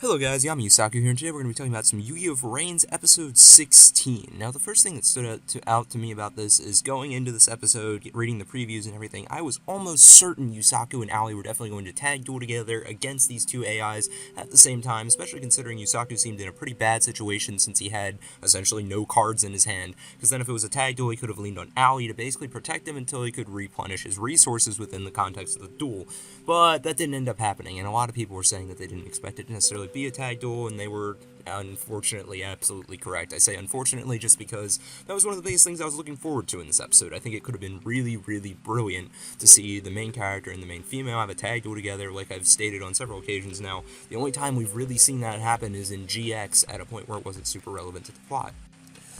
Hello guys, I'm Yusaku here, and today we're going to be talking about some Yugioh Vrains episode 16. Now, the first thing that stood out to me about this is going into this episode, reading the previews and everything, I was almost certain Yusaku and Aoi were definitely going to tag duel together against these two AIs at the same time, especially considering Yusaku seemed in a pretty bad situation since he had essentially no cards in his hand, because then if it was a tag duel, he could have leaned on Aoi to basically protect him until he could replenish his resources within the context of the duel. But that didn't end up happening, and a lot of people were saying that they didn't expect it to necessarily be a tag duel, and they were unfortunately absolutely correct. I say unfortunately just because that was one of the biggest things I was looking forward to in this episode. I think it could have been really, really brilliant to see the main character and the main female have a tag duel together, like I've stated on several occasions now. The only time we've really seen that happen is in GX at a point where it wasn't super relevant to the plot.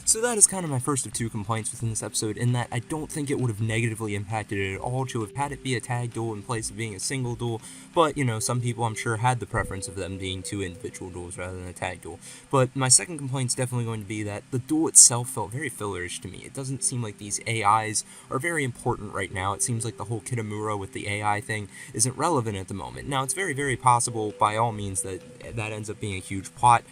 So that is kind of my first of two complaints within this episode, in that I don't think it would have negatively impacted it at all to have had it be a tag duel in place of being a single duel, but, you know, some people I'm sure had the preference of them being two individual duels rather than a tag duel. But my second complaint is definitely going to be that the duel itself felt very fillerish to me. It doesn't seem like these AIs are very important right now. It seems like the whole Kitamura with the AI thing isn't relevant at the moment. Now, it's very, very possible, by all means, that ends up being a huge plot,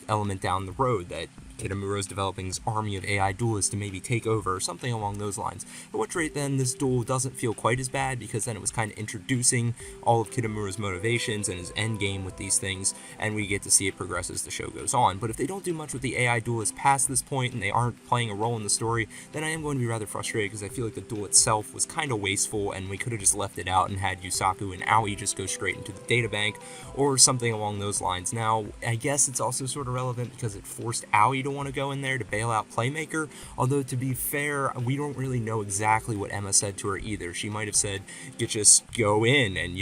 element down the road, that Kitamura's developing his army of AI duelists to maybe take over, or something along those lines. At which rate, then, this duel doesn't feel quite as bad, because then it was kind of introducing all of Kitamura's motivations and his endgame with these things, and we get to see it progress as the show goes on. But if they don't do much with the AI duelists past this point, and they aren't playing a role in the story, then I am going to be rather frustrated, because I feel like the duel itself was kind of wasteful, and we could have just left it out and had Yusaku and Aoi just go straight into the databank, or something along those lines. Now, I guess it's also sort of relevant because it forced Aoi to want to go in there to bail out Playmaker, although to be fair, we don't really know exactly what Emma said to her either. She might have said, just go in and,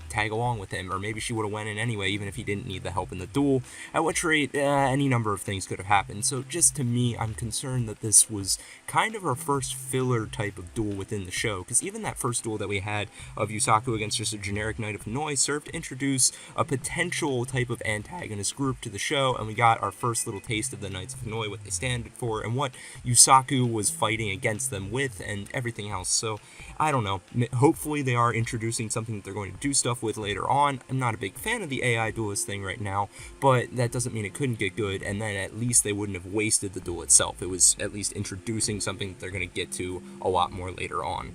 tag along with him, or maybe she would have went in anyway, even if he didn't need the help in the duel, at which rate, any number of things could have happened. So just to me, I'm concerned that this was kind of our first filler type of duel within the show, because even that first duel that we had of Yusaku against just a generic Knight of Hanoi served to introduce a potential type of antagonist group to the show, and we got our first little taste of the Knights of Hanoi, what they stand for, and what Yusaku was fighting against them with, and everything else. So, I don't know. Hopefully they are introducing something that they're going to do stuff with later on. I'm not a big fan of the AI duelist thing right now, but that doesn't mean it couldn't get good, and then at least they wouldn't have wasted the duel itself. It was at least introducing something that they're going to get to a lot more later on.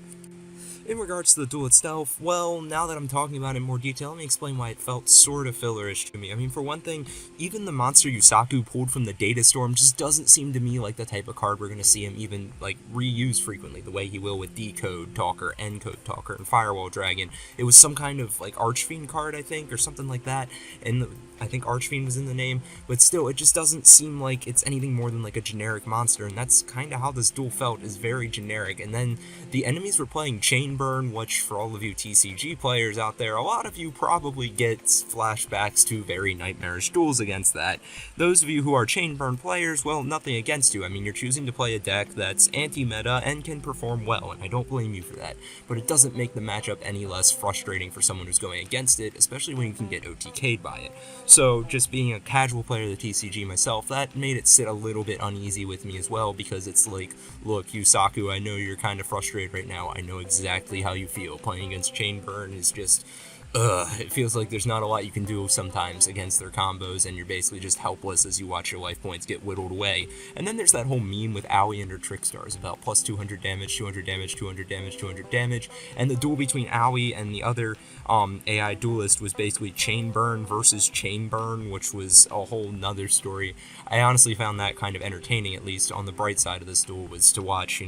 In regards to the duel itself, well, now that I'm talking about it in more detail, let me explain why it felt sort of fillerish to me. I mean, for one thing, even the monster Yusaku pulled from the Data Storm just doesn't seem to me like the type of card we're going to see him even, reuse frequently, the way he will with Decode Talker, Encode Talker, and Firewall Dragon. It was some kind of, Archfiend card, I think, or something like that, and I think Archfiend was in the name, but still, it just doesn't seem like it's anything more than, a generic monster, and that's kind of how this duel felt, is very generic. And then the enemies were playing Chain Burn, which, for all of you TCG players out there, a lot of you probably get flashbacks to very nightmarish duels against that. Those of you who are Chain Burn players, well, nothing against you. I mean, you're choosing to play a deck that's anti-meta and can perform well, and I don't blame you for that, but it doesn't make the matchup any less frustrating for someone who's going against it, especially when you can get OTK'd by it. So, just being a casual player of the TCG myself, that made it sit a little bit uneasy with me as well, because it's like, look, Yusaku, I know you're kind of frustrated right now. I know exactly how you feel. Playing against Chain Burn is just, it feels like there's not a lot you can do sometimes against their combos, and you're basically just helpless as you watch your life points get whittled away. And then there's that whole meme with Aoi and her Trickstars about plus 200 damage, 200 damage, 200 damage, 200 damage, and the duel between Aoi and the other AI duelist was basically Chain Burn versus Chain Burn, which was a whole nother story. I honestly found that kind of entertaining, at least on the bright side of this duel, was to watch,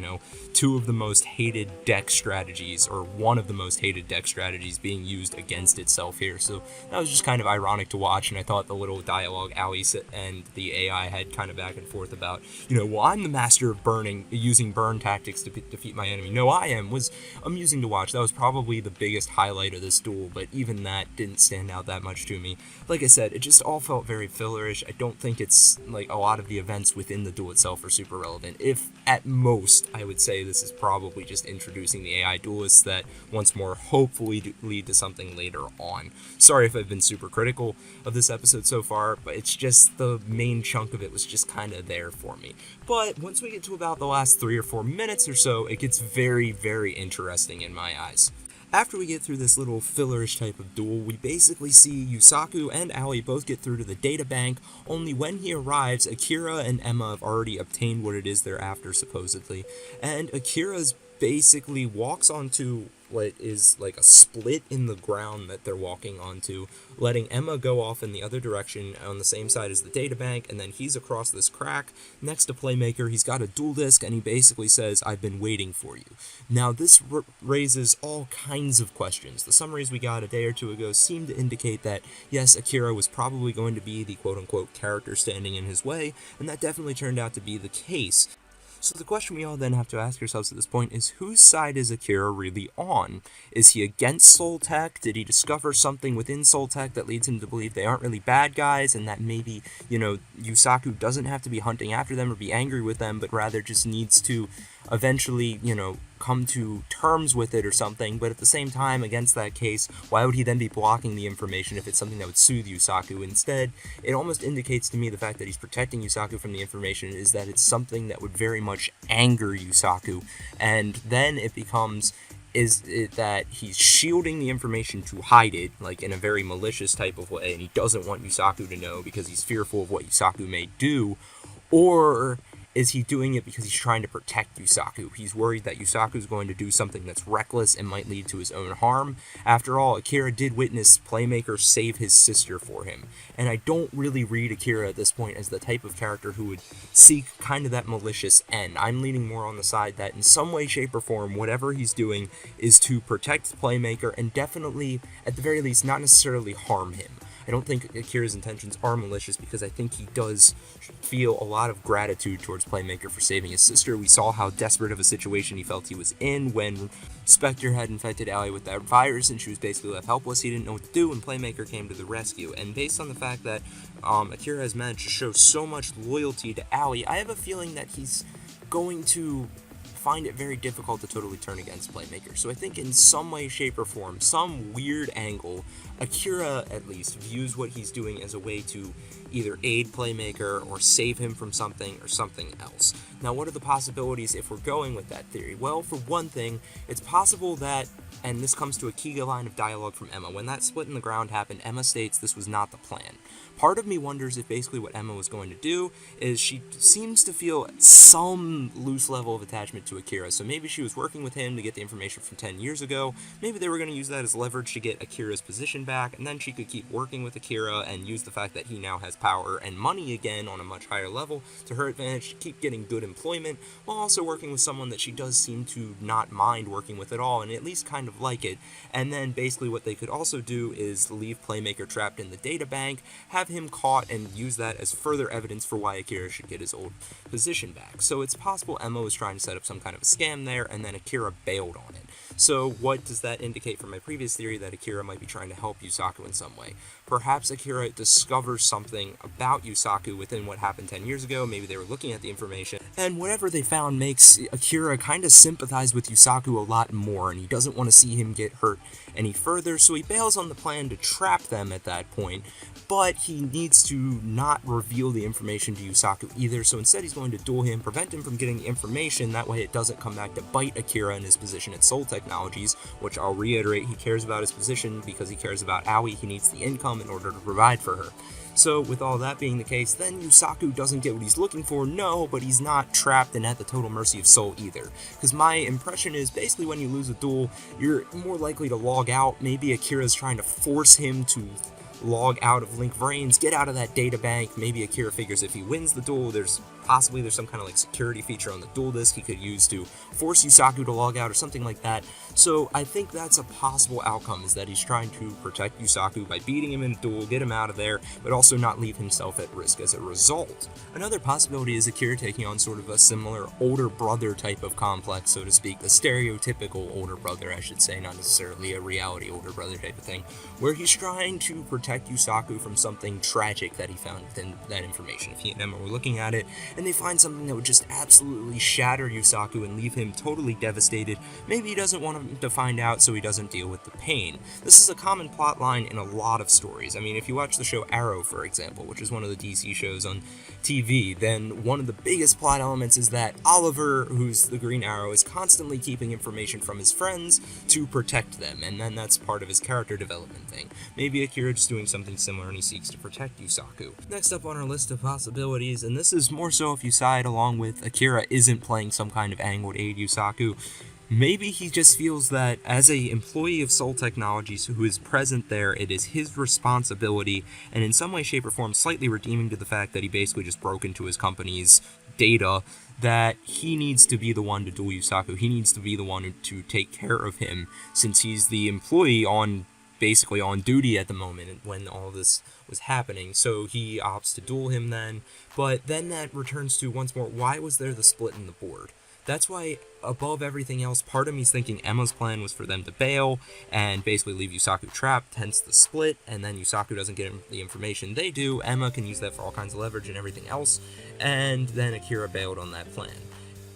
two of the most hated deck strategies, or one of the most hated deck strategies being used against itself here. So that was just kind of ironic to watch, and I thought the little dialogue Aoi and the AI had kind of back and forth about, well, I'm the master of using burn tactics to defeat my enemy. No, I am, was amusing to watch. That was probably the biggest highlight of this duel, but even that didn't stand out that much to me. Like I said, it just all felt very fillerish. I don't think it's, a lot of the events within the duel itself are super relevant. If, at most, I would say this is probably just introducing the AI duelists that once more hopefully lead to something later on. Sorry if I've been super critical of this episode so far, but it's just the main chunk of it was just kind of there for me. But once we get to about the last 3 or 4 minutes or so, it gets very, very interesting in my eyes. After we get through this little fillerish type of duel, we basically see Yusaku and Aoi both get through to the data bank, only when he arrives, Akira and Emma have already obtained what it is they're after, supposedly, and Akira's basically walks onto what is like a split in the ground that they're walking onto, letting Emma go off in the other direction on the same side as the databank, and then he's across this crack next to Playmaker. He's got a dual disk, and he basically says, "I've been waiting for you." Now, this raises all kinds of questions. The summaries we got a day or two ago seem to indicate that, yes, Akira was probably going to be the quote-unquote character standing in his way, and that definitely turned out to be the case. So the question we all then have to ask ourselves at this point is, whose side is Akira really on? Is he against Soul Tech? Did he discover something within Soul Tech that leads him to believe they aren't really bad guys, and that maybe, Yusaku doesn't have to be hunting after them or be angry with them, but rather just needs to eventually, come to terms with it or something? But at the same time, against that case, why would he then be blocking the information if it's something that would soothe Yusaku? Instead, it almost indicates to me the fact that he's protecting Yusaku from the information is that it's something that would very much anger Yusaku, and then it becomes, is it that he's shielding the information to hide it, like in a very malicious type of way, and he doesn't want Yusaku to know because he's fearful of what Yusaku may do, or is he doing it because he's trying to protect Yusaku? He's worried that Yusaku is going to do something that's reckless and might lead to his own harm. After all, Akira did witness Playmaker save his sister for him, and I don't really read Akira at this point as the type of character who would seek kind of that malicious end. I'm leaning more on the side that in some way, shape, or form, whatever he's doing is to protect Playmaker and definitely, at the very least, not necessarily harm him. I don't think Akira's intentions are malicious because I think he does feel a lot of gratitude towards Playmaker for saving his sister. We saw how desperate of a situation he felt he was in when Spectre had infected Aoi with that virus and she was basically left helpless. He didn't know what to do, and Playmaker came to the rescue. And based on the fact that Akira has managed to show so much loyalty to Aoi, I have a feeling that he's going to find it very difficult to totally turn against Playmaker. So I think in some way, shape, or form, some weird angle, Akira at least views what he's doing as a way to either aid Playmaker or save him from something or something else. Now, what are the possibilities if we're going with that theory? Well, for one thing, it's possible that, and this comes to a key line of dialogue from Emma, when that split in the ground happened, Emma states this was not the plan. Part of me wonders if basically what Emma was going to do is she seems to feel some loose level of attachment to Akira, so maybe she was working with him to get the information from 10 years ago, maybe they were going to use that as leverage to get Akira's position back, and then she could keep working with Akira and use the fact that he now has power and money again on a much higher level to her advantage to keep getting good employment, while also working with someone that she does seem to not mind working with at all, and at least kind of like it. And then basically what they could also do is leave Playmaker trapped in the data bank, have him caught, and use that as further evidence for why Akira should get his old position back. So it's possible Emma was trying to set up some kind of a scam there, and then Akira bailed on it. So what does that indicate from my previous theory that Akira might be trying to help Yusaku in some way? Perhaps Akira discovers something about Yusaku within what happened 10 years ago. Maybe they were looking at the information, and whatever they found makes Akira kind of sympathize with Yusaku a lot more, and he doesn't want to see him get hurt any further, so he bails on the plan to trap them at that point, but he needs to not reveal the information to Yusaku either, so instead he's going to duel him, prevent him from getting the information, that way it doesn't come back to bite Akira in his position at Soul Technologies, which I'll reiterate, he cares about his position because he cares about Aoi, he needs the income in order to provide for her. So with all that being the case, then Yusaku doesn't get what he's looking for, no, but he's not trapped and at the total mercy of Soul either. Because my impression is basically when you lose a duel, you're more likely to log out. Maybe Akira's trying to force him to log out of Vrains, get out of that data bank. Maybe Akira figures if he wins the duel, there's some kind of like security feature on the duel disk he could use to force Yusaku to log out or something like that. So I think that's a possible outcome, is that he's trying to protect Yusaku by beating him in a duel, get him out of there, but also not leave himself at risk as a result. Another possibility is Akira taking on sort of a similar older brother type of complex, so to speak, a stereotypical older brother, I should say, not necessarily a reality older brother type of thing, where he's trying to protect Yusaku from something tragic that he found within that information. If he and Emma were looking at it, and they find something that would just absolutely shatter Yusaku and leave him totally devastated. Maybe he doesn't want him to find out, so he doesn't deal with the pain. This is a common plot line in a lot of stories. I mean, if you watch the show Arrow, for example, which is one of the DC shows on TV, then one of the biggest plot elements is that Oliver, who's the Green Arrow, is constantly keeping information from his friends to protect them, and then that's part of his character development thing. Maybe Akira just doing something similar and he seeks to protect Yusaku. Next up on our list of possibilities, and this is more so if you side along with Akira isn't playing some kind of angle to aid Yusaku, maybe he just feels that as a employee of Soul Technologies who is present there, it is his responsibility, and in some way, shape, or form slightly redeeming to the fact that he basically just broke into his company's data, that he needs to be the one to duel Yusaku. He needs to be the one to take care of him, since he's the employee basically on duty at the moment when all this was happening. So he opts to duel him then, but then that returns to, once more, why was there the split in the board? That's why, above everything else, part of me's thinking Emma's plan was for them to bail and basically leave Yusaku trapped, hence the split, and then Yusaku doesn't get the information they do. Emma can use that for all kinds of leverage and everything else, and then Akira bailed on that plan.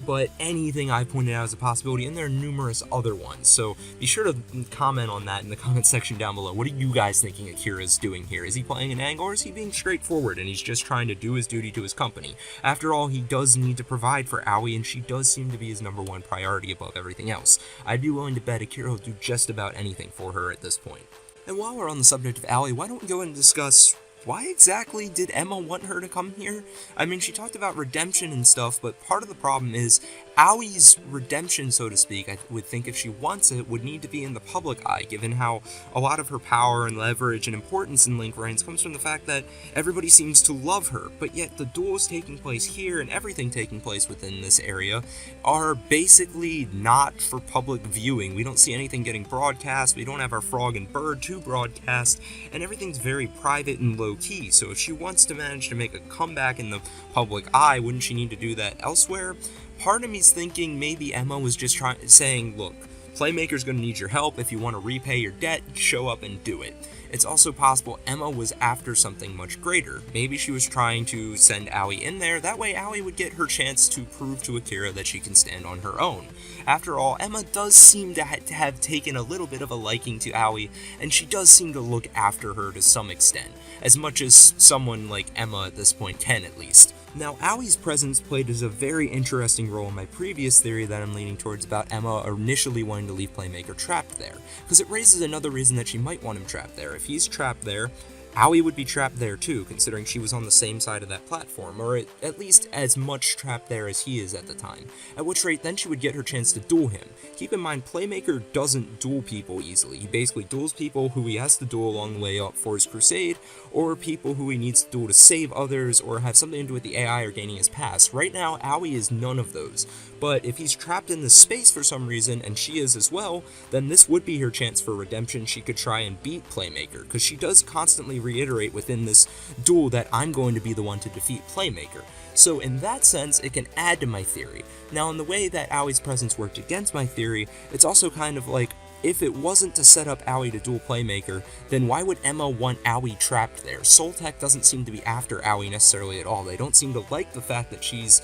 But anything I pointed out as a possibility, and there are numerous other ones, so be sure to comment on that in the comment section down below. What are you guys thinking Akira is doing here? Is he playing an angle, or is he being straightforward and he's just trying to do his duty to his company? After all, he does need to provide for Aoi, and she does seem to be his number one priority above everything else. I'd be willing to bet Akira will do just about anything for her at this point. And while we're on the subject of Aoi, why don't we go and discuss why exactly did Emma want her to come here? I mean, she talked about redemption and stuff, but part of the problem is Aoi's redemption, so to speak, I would think if she wants it, would need to be in the public eye, given how a lot of her power and leverage and importance in Link Vrains comes from the fact that everybody seems to love her, but yet the duels taking place here and everything taking place within this area are basically not for public viewing. We don't see anything getting broadcast, we don't have our Frog and Bird to broadcast, and everything's very private and low-key, so if she wants to manage to make a comeback in the public eye, wouldn't she need to do that elsewhere? Part of me's thinking maybe Emma was just saying, look, Playmaker's gonna need your help. If you want to repay your debt, show up and do it. It's also possible Emma was after something much greater. Maybe she was trying to send Aoi in there, that way Aoi would get her chance to prove to Akira that she can stand on her own. After all, Emma does seem to have taken a little bit of a liking to Aoi, and she does seem to look after her to some extent, as much as someone like Emma at this point can at least. Now, Aoi's presence played as a very interesting role in my previous theory that I'm leaning towards about Emma initially wanting to leave Playmaker trapped there, because it raises another reason that she might want him trapped there. If he's trapped there, Aoi would be trapped there too, considering she was on the same side of that platform, or at least as much trapped there as he is at the time, at which rate then she would get her chance to duel him. Keep in mind, Playmaker doesn't duel people easily. He basically duels people who he has to duel along the way up for his crusade, or people who he needs to duel to save others, or have something to do with the AI or gaining his pass. Right now, Aoi is none of those, but if he's trapped in this space for some reason, and she is as well, then this would be her chance for redemption. She could try and beat Playmaker, because she does constantly reiterate within this duel that I'm going to be the one to defeat Playmaker. So in that sense, it can add to my theory. Now, in the way that Aoi's presence worked against my theory, it's also kind of like, if it wasn't to set up Aoi to duel Playmaker, then why would Emma want Aoi trapped there? Soul Tech doesn't seem to be after Aoi necessarily at all. They don't seem to like the fact that she's,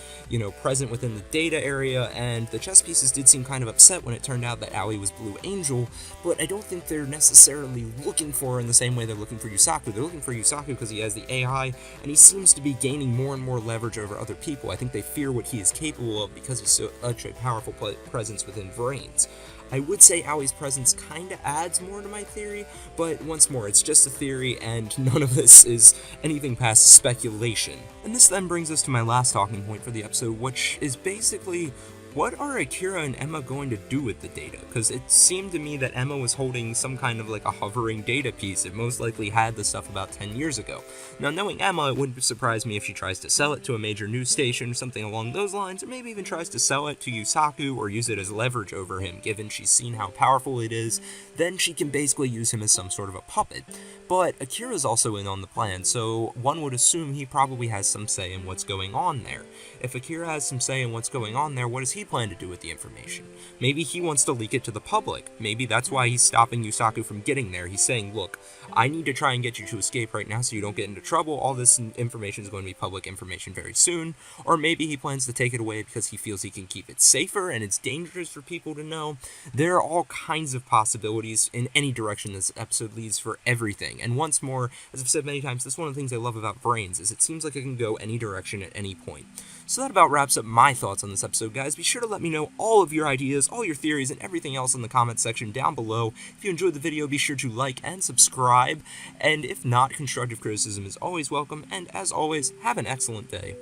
present within the data area, and the chess pieces did seem kind of upset when it turned out that Aoi was Blue Angel, but I don't think they're necessarily looking for her in the same way they're looking for Yusaku. They're looking for Yusaku because he has the AI, and he seems to be gaining more and more leverage over other people. I think they fear what he is capable of because he's such a powerful presence within Vrains. I would say Aoi's presence kinda adds more to my theory, but once more, it's just a theory, and none of this is anything past speculation. And this then brings us to my last talking point for the episode, which is basically, what are Akira and Emma going to do with the data? Because it seemed to me that Emma was holding some kind of like a hovering data piece. It most likely had the stuff about 10 years ago. Now, knowing Emma, it wouldn't surprise me if she tries to sell it to a major news station or something along those lines, or maybe even tries to sell it to Yusaku or use it as leverage over him, given she's seen how powerful it is. Then she can basically use him as some sort of a puppet. But Akira's also in on the plan, so one would assume he probably has some say in what's going on there. If Akira has some say in what's going on there, what is he plan to do with the information. Maybe he wants to leak it to the public. Maybe that's why he's stopping Yusaku from getting there. He's saying, look, I need to try and get you to escape right now so you don't get into trouble. All this information is going to be public information very soon. Or maybe he plans to take it away because he feels he can keep it safer and it's dangerous for people to know. There are all kinds of possibilities in any direction this episode leads for everything. And once more, as I've said many times, that's one of the things I love about Vrains, is it seems like it can go any direction at any point. So that about wraps up my thoughts on this episode, guys. Be sure to let me know all of your ideas, all your theories, and everything else in the comments section down below. If you enjoyed the video, be sure to like and subscribe. And if not, constructive criticism is always welcome. And as always, have an excellent day.